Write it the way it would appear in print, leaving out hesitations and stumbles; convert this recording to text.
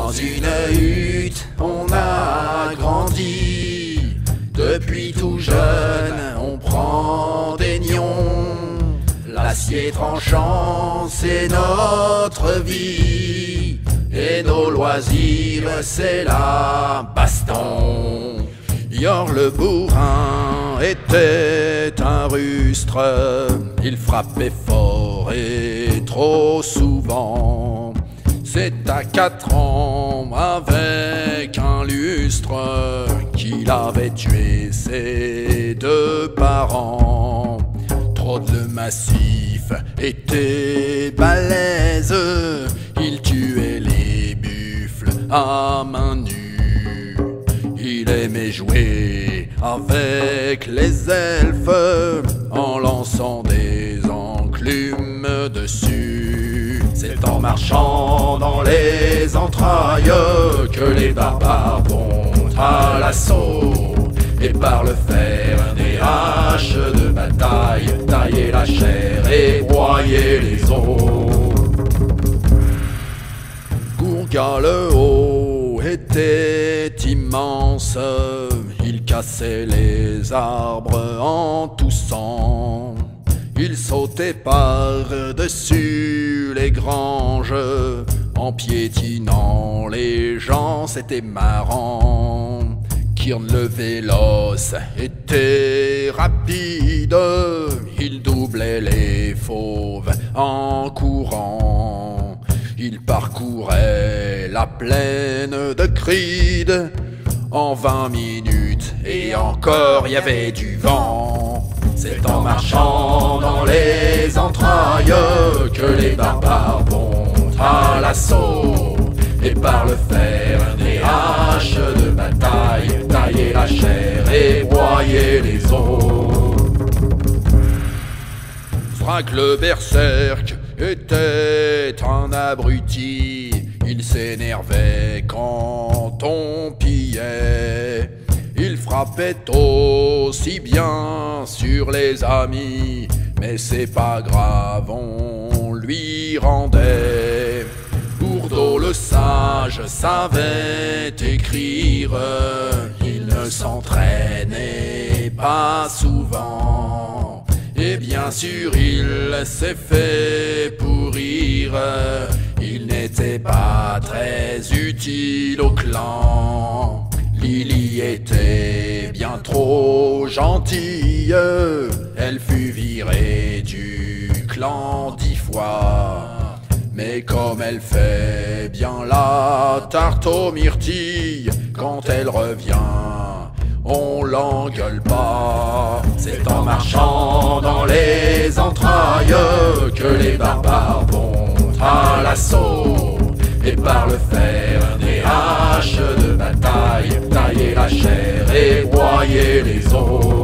Dans une hutte, on a grandi. Depuis tout jeune, on prend des nions. L'acier tranchant, c'est notre vie. Et nos loisirs, c'est la baston. Yor le bourrin était un rustre. Il frappait fort et trop souvent. C'est à 4 ans, avec un lustre, qu'il avait tué ses 2 parents. Trop de massif était balèze. Il tuait les buffles à main nue. Il aimait jouer avec les elfes en lançant des enclumes dessus. C'est en marchant dans les entrailles que les barbares vont à l'assaut. Et par le fer des haches de bataille, tailler la chair et broyer les os. Gourga le haut était immense. Il cassait les arbres en toussant. Il sautait par-dessus les granges en piétinant les gens, c'était marrant. Kirn le véloce était rapide. Il doublait les fauves en courant. Il parcourait la plaine de Cride en 20 minutes et encore y avait du vent. C'est en marchant dans les entrailles que les barbares vont à l'assaut. Et par le fer des haches de bataille, tailler la chair et broyer les os. Thrak le berserk était un abruti. Il s'énervait quand on pillait. Il frappait aussi bien sur les amis, mais c'est pas grave, on lui rendait. Bourdeau le sage savait écrire, il ne s'entraînait pas souvent. Et bien sûr il s'est fait pourrir, il n'était pas très utile au clan. Lily était bien trop gentille, elle fut virée du clan 10 fois. Mais comme elle fait bien la tarte aux myrtilles, quand elle revient, on l'engueule pas. C'est en marchant dans les entrailles que les barbares vont à l'assaut. Et par le fer des haches de bataille, tailler la chair et broyer les os.